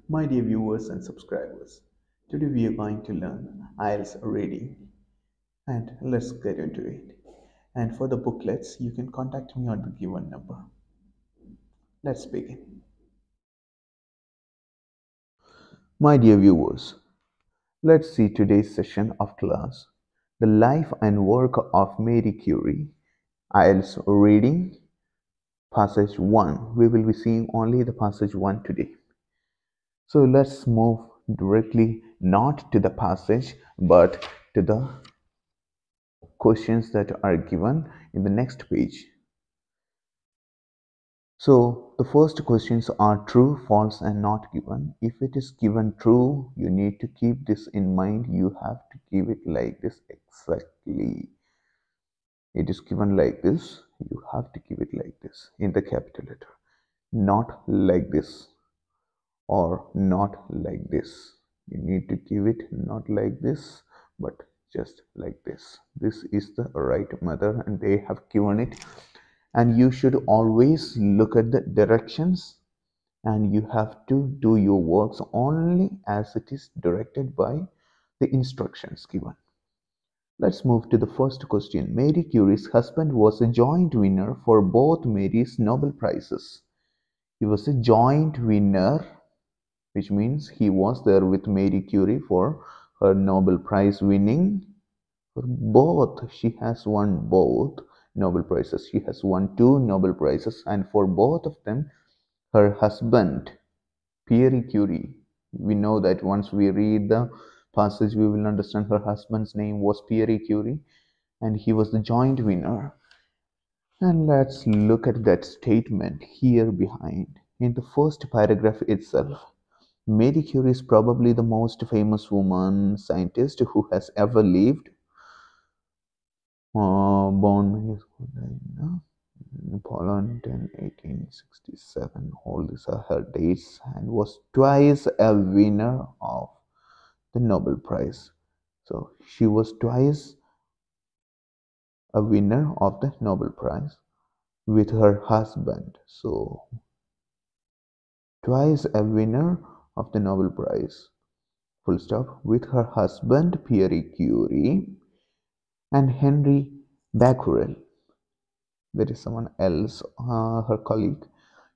My dear viewers and subscribers, today we are going to learn IELTS reading and let's get into it. And for the booklets, you can contact me on the given number. Let's begin. My dear viewers, let's see today's session of class, the life and work of Marie Curie, IELTS reading, passage 1. We will be seeing only the passage 1 today. So let's move directly not to the passage but to the questions that are given in the next page. So the first questions are true, false and not given. If it is given true, you need to keep this in mind. You have to give it like this exactly. It is given like this. You have to give it like this in the capital letter. Not like this or not like this. You need to give it not like this but just like this. This is the right method and they have given it, and you should always look at the directions and you have to do your works only as it is directed by the instructions given. Let's move to the first question. Marie Curie's husband was a joint winner for both Marie's Nobel Prizes. He was a joint winner, which means he was there with Marie Curie for her Nobel Prize winning. For both, she has won both Nobel Prizes. She has won two Nobel Prizes, and for both of them, her husband, Pierre Curie, we know that once we read the passage, we will understand her husband's name was Pierre Curie, and he was the joint winner. And let's look at that statement here behind. In the first paragraph itself, Marie Curie is probably the most famous woman scientist who has ever lived. Born in Poland in 1867. All these are her dates, and was twice a winner of the Nobel Prize. So she was twice a winner of the Nobel Prize with her husband. So twice a winner of the Nobel Prize, full stop, with her husband Pierre Curie and Henry Becquerel. There is someone else, her colleague.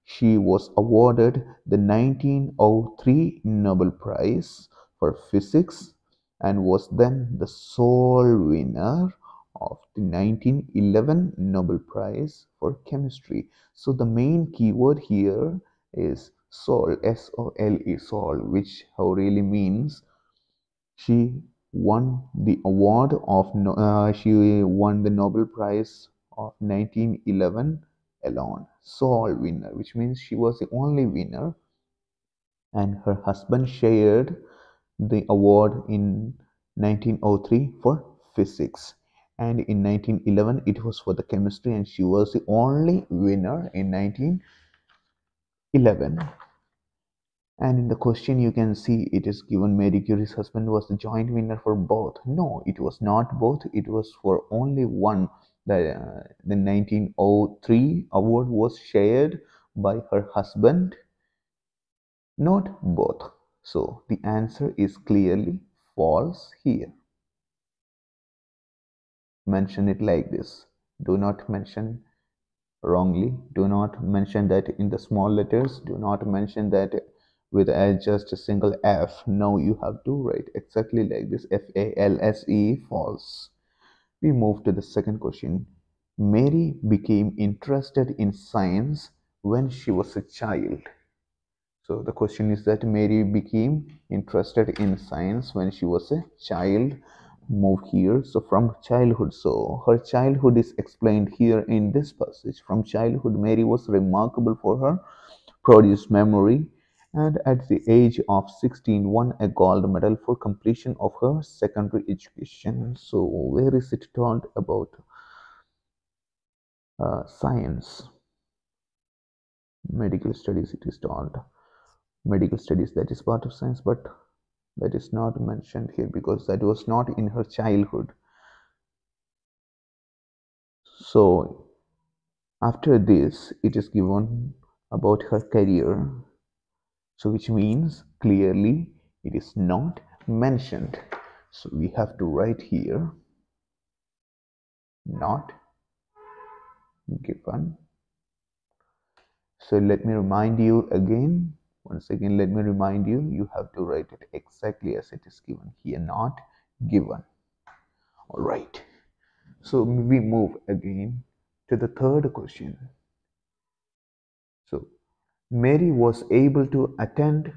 She was awarded the 1903 Nobel Prize for Physics and was then the sole winner of the 1911 Nobel Prize for Chemistry. So the main keyword here is sole, S-O-L-E, sole, which really means she won the award of she won the Nobel Prize of 1911 alone, sole winner, which means she was the only winner, and her husband shared the award in 1903 for physics, and in 1911 it was for the chemistry, and she was the only winner in 1911. And in the question you can see it is given Marie Curie's husband was the joint winner for both. No, it was not both. It was for only one. The 1903 award was shared by her husband, not both. So the answer is clearly false here. Mention it like this. Do not mention wrongly. Do not mention that in the small letters. Do not mention that with just a single F. No, you have to write exactly like this, F-A-L-S-E, false. We move to the second question. Mary became interested in science when she was a child. So the question is that Mary became interested in science when she was a child. Move here. So from childhood. So her childhood is explained here in this passage. From childhood, Mary was remarkable for her prodigious memory, and at the age of 16 won a gold medal for completion of her secondary education. So where is it told about science? Medical studies, it is told. Medical studies, that is part of science, but that is not mentioned here because that was not in her childhood. So after this, it is given about her career. So which means clearly it is not mentioned. So we have to write here not given. So let me remind you again. Once again, let me remind you, you have to write it exactly as it is given here, not given. All right. So we move again to the third question. So Mary was able to attend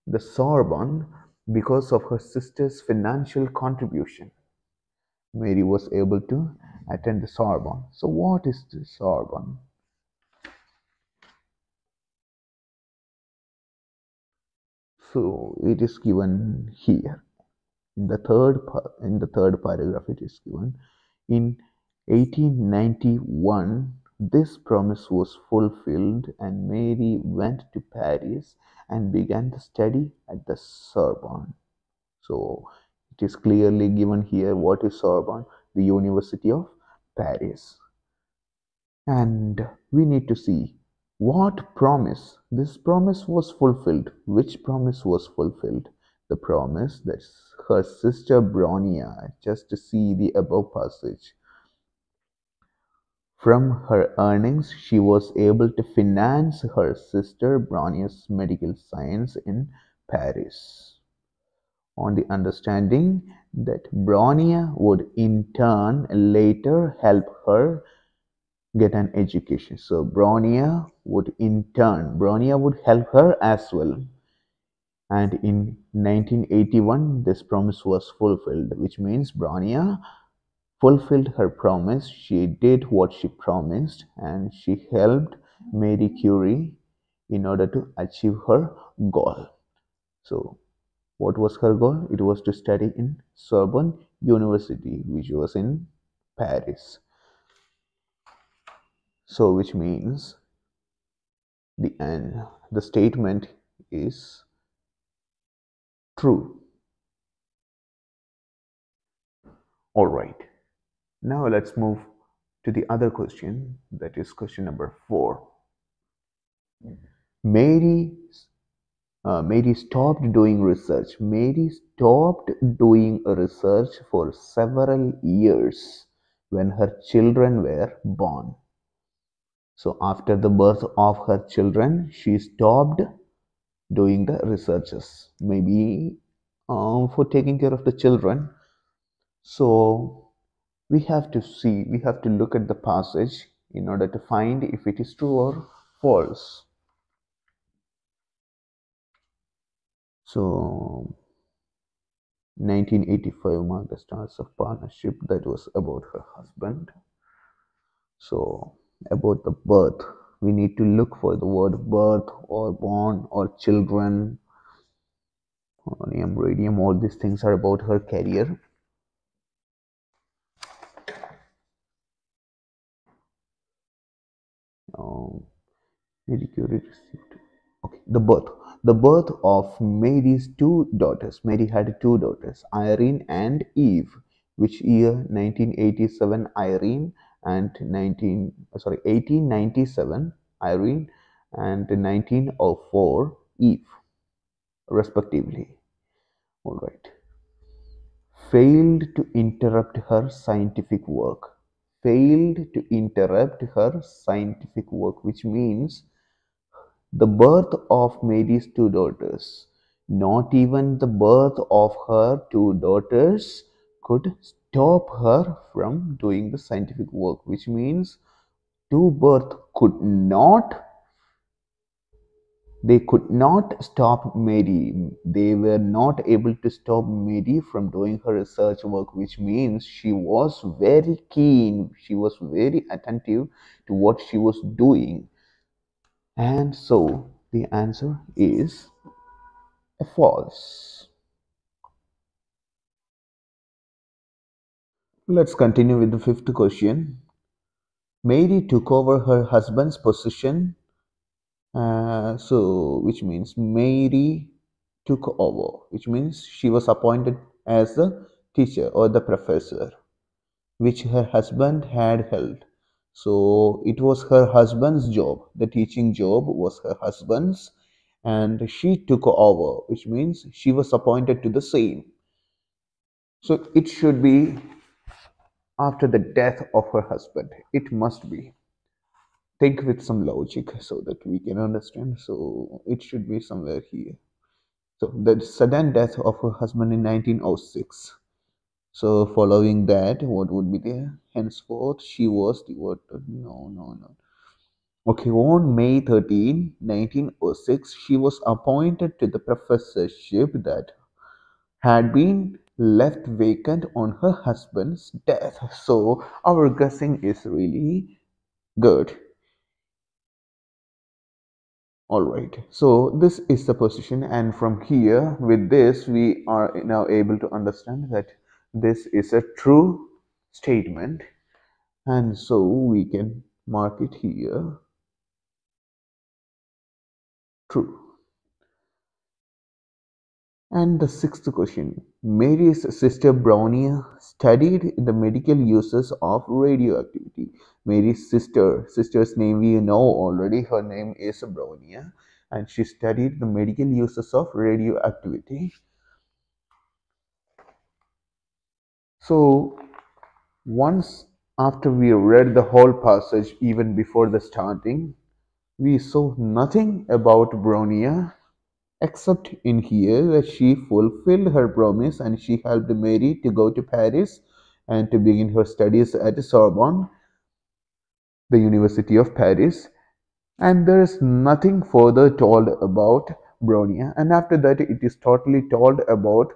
the Sorbonne because of her sister's financial contribution. Mary was able to attend the Sorbonne. So what is the Sorbonne? So it is given here. In the third paragraph it is given, in 1891 this promise was fulfilled and Mary went to Paris and began the study at the Sorbonne. So it is clearly given here what is Sorbonne, the University of Paris. And we need to see what promise. This promise was fulfilled. Which promise was fulfilled? The promise that her sister Bronia, just to see the above passage, from her earnings she was able to finance her sister Bronia's medical science in Paris, on the understanding that Bronia would in turn later help her get an education. So Bronia would help her as well. And in 1981, this promise was fulfilled, which means Bronia fulfilled her promise. She did what she promised, and she helped Marie Curie in order to achieve her goal. So, what was her goal? It was to study in Sorbonne University, which was in Paris. So, which means the statement is true. All right. Now let's move to the other question, that is question number 4. Mary Mary stopped doing research. Mary stopped doing research for several years when her children were born. So after the birth of her children, she stopped doing the researches, maybe for taking care of the children. So we have to look at the passage in order to find if it is true or false. So 1985 marked the start of partnership, that was about her husband. So about the birth, we need to look for the word birth or born or children, polonium, radium, all these things are about her career. Marie Curie received. Okay, the birth. The birth of Mary's two daughters. Mary had two daughters, Irene and Eve. Which year? 1987, Irene, and 1897, Irene, and 1904, Eve, respectively. All right. Failed to interrupt her scientific work. Failed to interrupt her scientific work, which means the birth of Mary's two daughters, not even the birth of her two daughters could stop her from doing the scientific work, which means two birth could not they could not stop Mary. They were not able to stop Mary from doing her research work, which means she was very keen, she was very attentive to what she was doing. And so the answer is false. Let's continue with the fifth question. Mary took over her husband's position. Which means Mary took over, which means she was appointed as the teacher or the professor, which her husband had held. So it was her husband's job. The teaching job was her husband's, and she took over, which means she was appointed to the same. So it should be after the death of her husband. It must be. Think with some logic so that we can understand. So it should be somewhere here. So the sudden death of her husband in 1906. So following that, what would be there? Henceforth, she was devoted. No, no, no. Okay, on May 13, 1906, she was appointed to the professorship that had been left vacant on her husband's death. So our guessing is really good. All right, so this is the position, and from here, with this, we are now able to understand that this is a true statement, and so we can mark it here true. And the sixth question, Mary's sister Brownia studied the medical uses of radioactivity. Mary's sister's name we know already, her name is Brownia, and she studied the medical uses of radioactivity. So once after we read the whole passage, even before the starting, we saw nothing about Brownia except in here that she fulfilled her promise and she helped Mary to go to Paris and to begin her studies at Sorbonne, the University of Paris. And there is nothing further told about Brownia. And after that, it is totally told about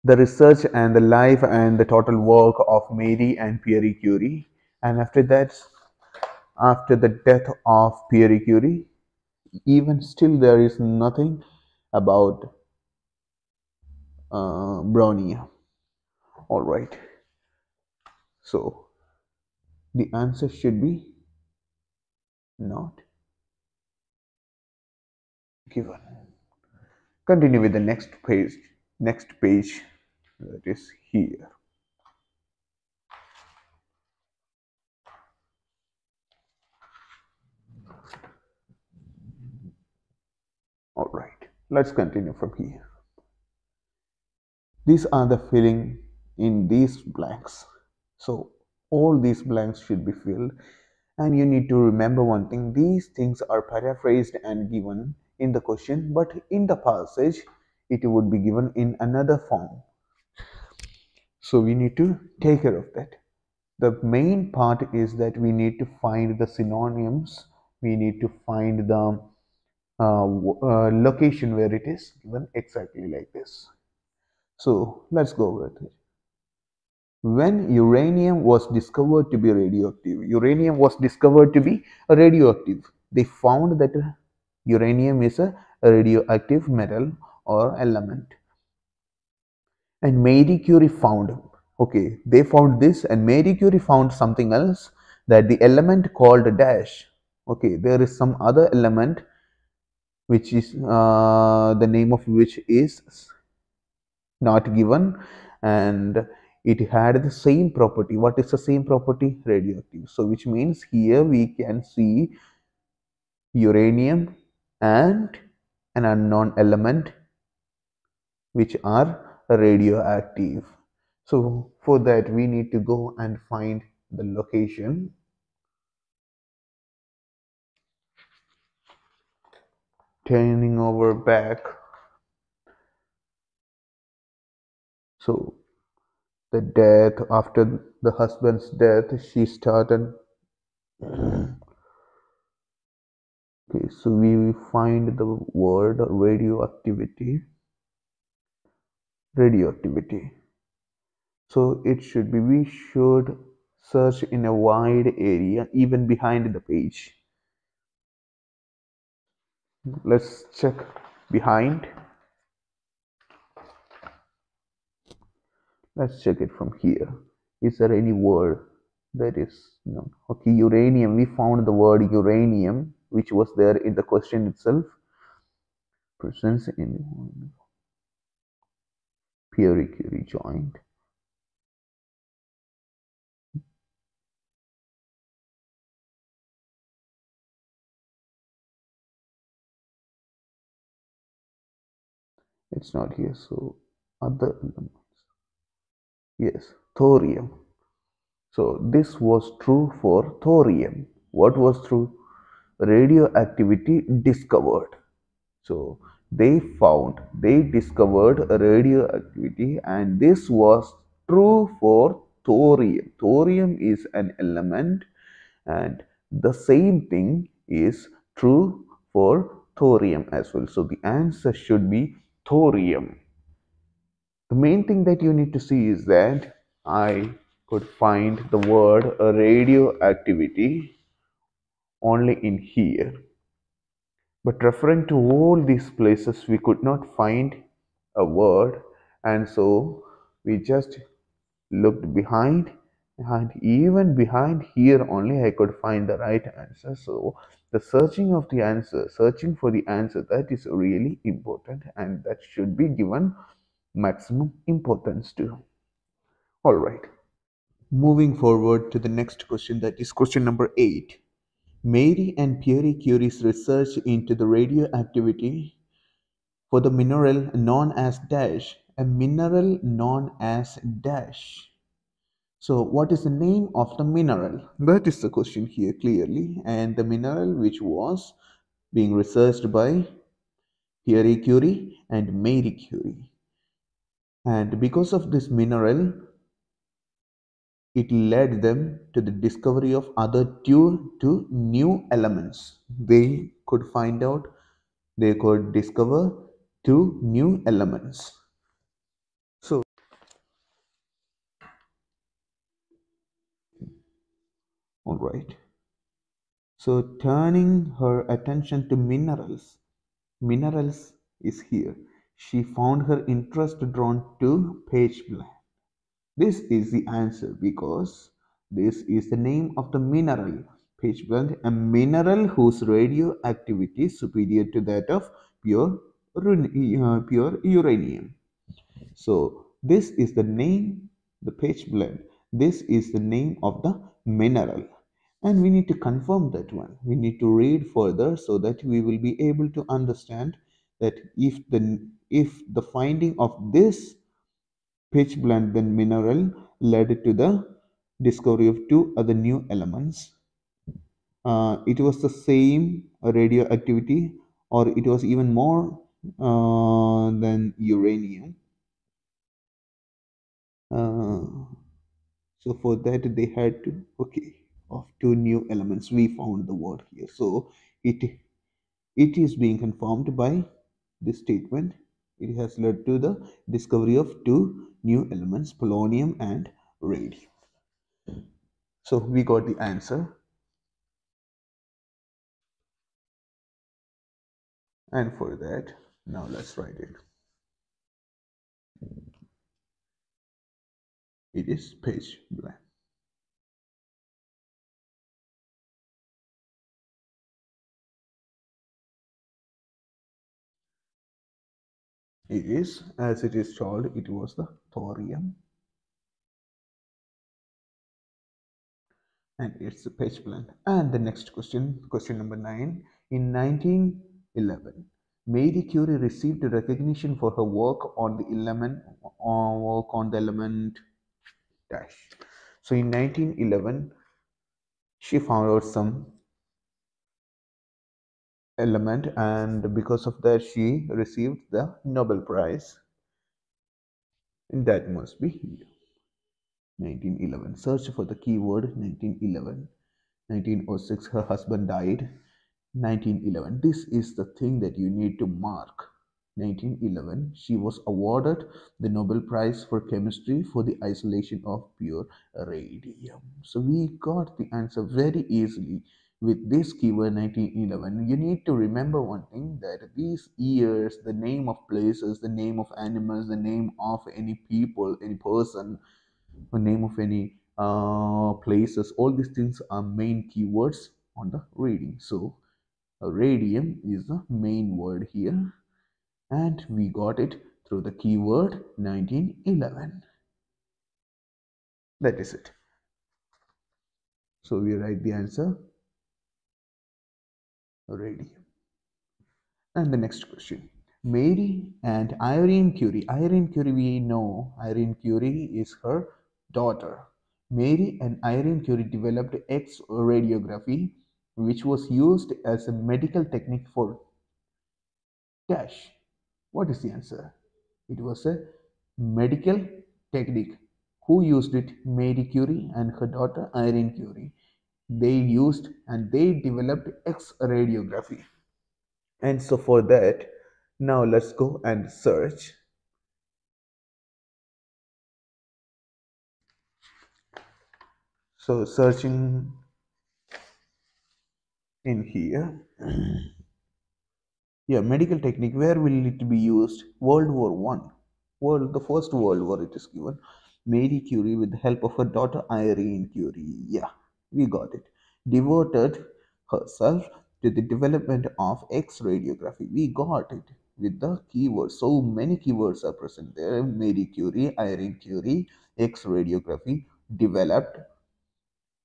the research and the life and the total work of Marie and Pierre Curie. And after that, after the death of Pierre Curie, even still there is nothing about Brownia. All right. So the answer should be not given. Continue with the next page. Next page that is here. All right. Let's continue from here. These are the filling in these blanks. So all these blanks should be filled. And you need to remember one thing. These things are paraphrased and given in the question, but in the passage, it would be given in another form. So we need to take care of that. The main part is that we need to find the synonyms. We need to find the location where it is given exactly like this. So let's go with it. When uranium was discovered to be radioactive, uranium was discovered to be radioactive. They found that uranium is a radioactive metal or element. And Marie Curie found, okay, they found this, and Marie Curie found something else, that the element called dash, okay, there is some other element which is the name of which is not given, and it had the same property. What is the same property? Radioactive. So which means here we can see uranium and an unknown element which are radioactive. So for that we need to go and find the location. Turning over back. So the death, after the husband's death, she started. Okay, so we find the word radioactivity. Radioactivity. So it should be, we should search in a wide area, even behind the page. Let's check behind. Let's check it from here. Is there any word that is no? Okay, uranium. We found the word uranium, which was there in the question itself. Presence in Pierre Curie joint. It's not here. So other elements. Yes, thorium. So this was true for thorium. What was true? Radioactivity discovered. So they discovered radioactivity, and this was true for thorium. Thorium is an element, and the same thing is true for thorium as well. So the answer should be thorium. The main thing that you need to see is that I could find the word radioactivity only in here. But referring to all these places, we could not find a word, and so we just looked behind, and even behind here only I could find the right answer. So the searching for the answer, that is really important, and that should be given maximum importance to. All right. Moving forward to the next question, that is question number 8. Marie and Pierre Curie's research into the radioactivity for the mineral known as dash, a mineral known as dash. So, what is the name of the mineral? That is the question here clearly, and the mineral which was being researched by Pierre Curie and Marie Curie. And because of this mineral, it led them to the discovery of other two new elements. They could find out, they could discover two new elements. So, all right. So, turning her attention to minerals is here. She found her interest drawn to page blank. This is the answer because this is the name of the mineral. Pitchblende, a mineral whose radioactivity is superior to that of pure uranium. So this is the name, the pitchblende. This is the name of the mineral. And we need to confirm that one. We need to read further so that we will be able to understand that if the finding of this pitchblende then mineral led to the discovery of two other new elements. It was the same radioactivity, or it was even more than uranium. Uh, so for that they had to, okay, of two new elements. We found the word here. So it it is being confirmed by this statement. It has led to the discovery of two new elements, polonium and radium. So we got the answer, and for that, now let's write it. It is page blank. It is, as it is told, it was the thorium, and it's the page blank. And the next question, question number 9. In 1911, Marie Curie received recognition for her work on the element dash. So in 1911, she found out some element, and because of that she received the Nobel Prize, and that must be here. 1911, search for the keyword 1911. 1906, her husband died. 1911, this is the thing that you need to mark. 1911, she was awarded the Nobel Prize for Chemistry for the isolation of pure radium. So we got the answer very easily with this keyword 1911. You need to remember one thing, that these years, the name of places, the name of animals, the name of any people, any person, the name of any places, all these things are main keywords on the reading. So radium is the main word here, and we got it through the keyword 1911. That is it. So we write the answer radium. And the next question, Mary and Irene Curie. Irene Curie, we know Irene Curie is her daughter. Mary and Irene Curie developed X radiography, which was used as a medical technique for dash. What is the answer? It was a medical technique. Who used it? Marie Curie and her daughter Irene Curie. They used and they developed X radiography. And so for that, now let's go and search. So searching in here. Yeah, medical technique. Where will it be used? World War One. The First World War. It is given. Marie Curie, with the help of her daughter Irene Curie. Yeah, we got it. Devoted herself to the development of X radiography. We got it with the keywords. So many keywords are present there. Marie Curie, Irene Curie, X radiography developed.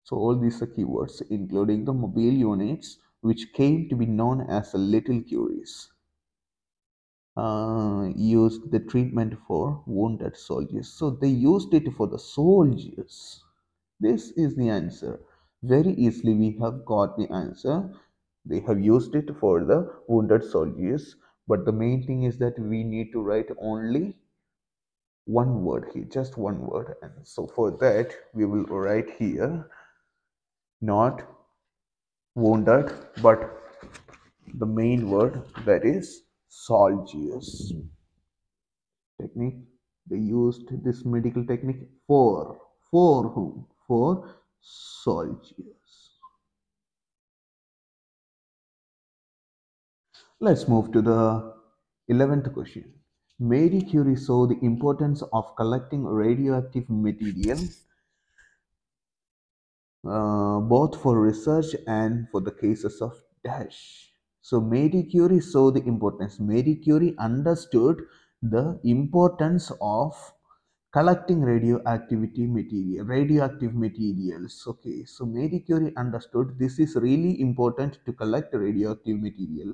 So all these are keywords, including the mobile units, which came to be known as the little Curies. Used the treatment for wounded soldiers. So they used it for the soldiers. This is the answer. Very easily we have got the answer. They have used it for the wounded soldiers. But the main thing is that we need to write only one word here, just one word. And so for that, we will write here not wounded, but the main word, that is soldiers. Technique. They used this medical technique for whom? For soldiers. Let's move to the 11th question. Marie Curie saw the importance of collecting radioactive material both for research and for the cases of dash. So Marie Curie saw the importance. Marie Curie understood the importance of collecting radioactive materials. Okay, so Marie Curie understood this is really important to collect radioactive material.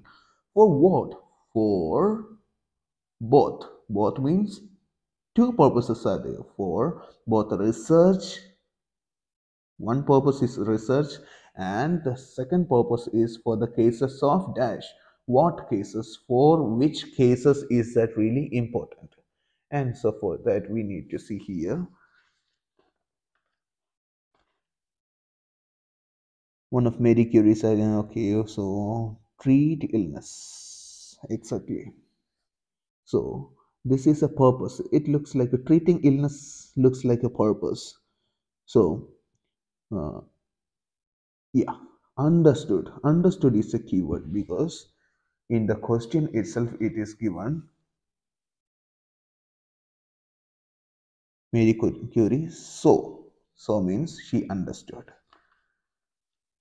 For what? For both. Both means two purposes are there. For both research, one purpose is research, and the second purpose is for the cases of dash. What cases? For which cases is that really important? And so for that we need to see here. One of Marie Curie said, okay, so treat illness. Exactly. So this is a purpose. It looks like a treating illness looks like a purpose. So uh, yeah, understood. Understood is a keyword because in the question itself it is given Marie Curie. So means she understood.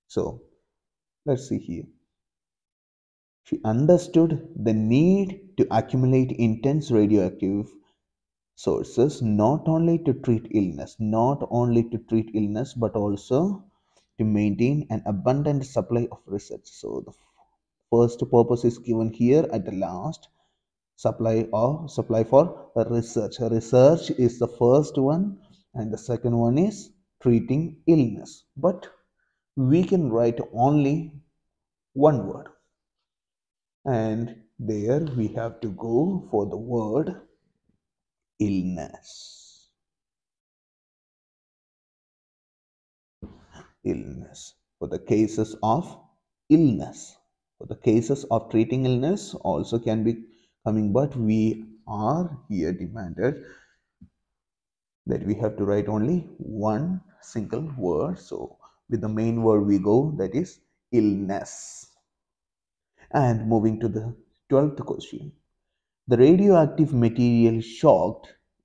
So let's see here. She understood the need to accumulate intense radioactive sources not only to treat illness, but also to maintain an abundant supply of research. So the first purpose is given here at the last. Supply for research. Research is the first one, and the second one is treating illness. But we can write only one word, and there we have to go for the word illness. Illness. For the cases of illness. For the cases of treating illness also can be coming, but we are here demanded that we have to write only one single word. So with the main word we go, that is illness. And moving to the 12th question. The radioactive material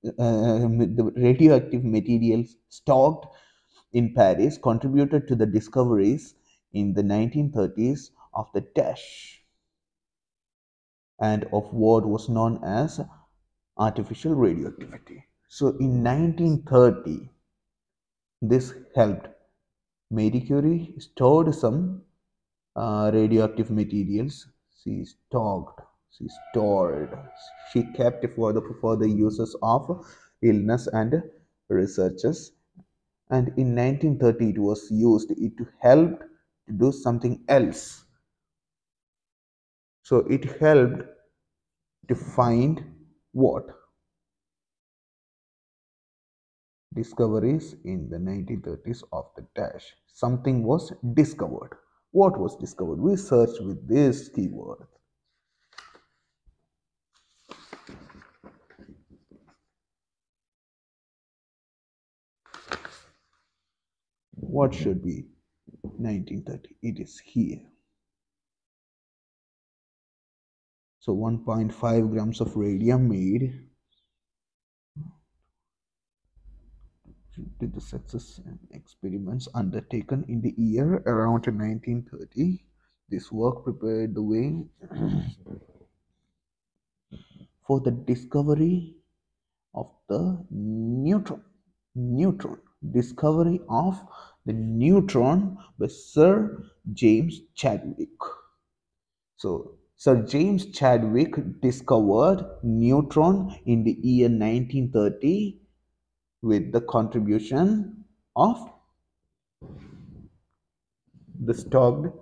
the radioactive materials stocked in Paris contributed to the discoveries in the 1930s of the dash and of what was known as artificial radioactivity. So in 1930, this helped. Marie Curie stored some radioactive materials. She stocked. She stored. She kept for the uses of illness and researches. And in 1930, it was used. It helped to do something else. So it helped to find what? Discoveries in the 1930s of the dash. Something was discovered. What was discovered? We searched with this keyword. What should be 1930? It is here. So 1.5 grams of radium made due to the success and experiments undertaken in the year around 1930. This work prepared the way for the discovery of the neutron. Neutron. Discovery of the neutron by Sir James Chadwick. So, Sir James Chadwick discovered neutron in the year 1930 with the contribution of the stocked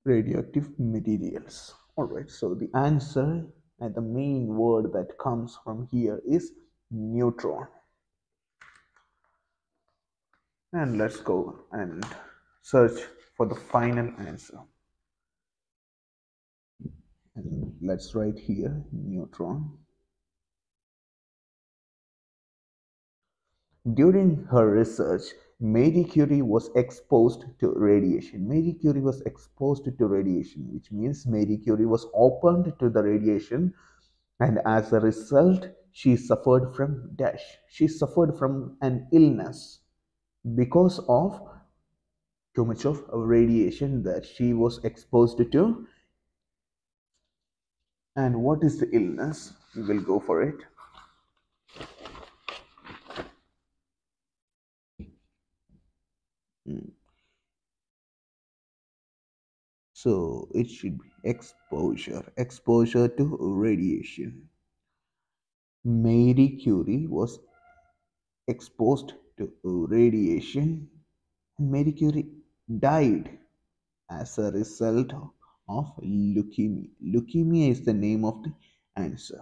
radioactive materials. Alright, so the answer and the main word that comes from here is neutron. And let's go and search for the final answer. And let's write here neutron. During her research, Marie Curie was exposed to radiation. Marie Curie was exposed to radiation, which means Marie Curie was opened to the radiation, and as a result, she suffered from dash. She suffered from an illness because of too much of radiation that she was exposed to. And what is the illness? We will go for it. So it should be exposure to radiation. Marie Curie was exposed to radiation. Marie Curie died as a result of leukemia. Leukemia is the name of the answer.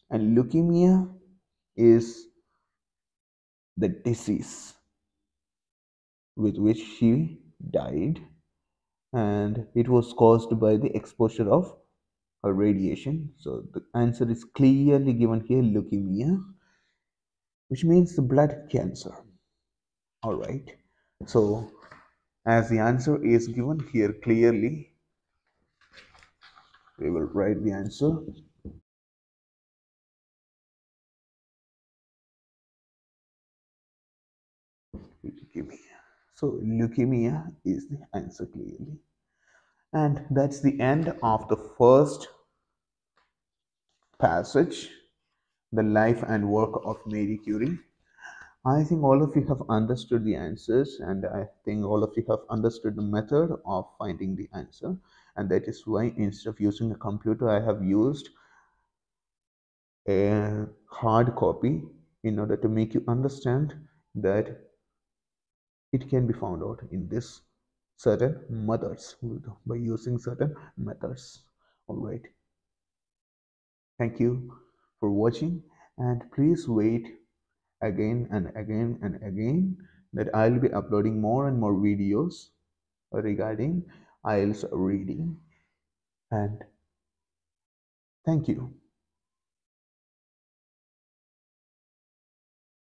And leukemia is the disease with which she died, and it was caused by the exposure of radiation. So the answer is clearly given here, leukemia, which means the blood cancer. All right. So as the answer is given here clearly, we will write the answer. Leukemia. So leukemia is the answer clearly. And that's the end of the first passage, the life and work of Marie Curie. I think all of you have understood the answers, and I think all of you have understood the method of finding the answer. And that is why, instead of using a computer, I have used a hard copy in order to make you understand that it can be found out in this certain methods by using certain methods. All right. Thank you for watching, and please wait again and again and again that I'll be uploading more and more videos regarding IELTS reading. And thank you.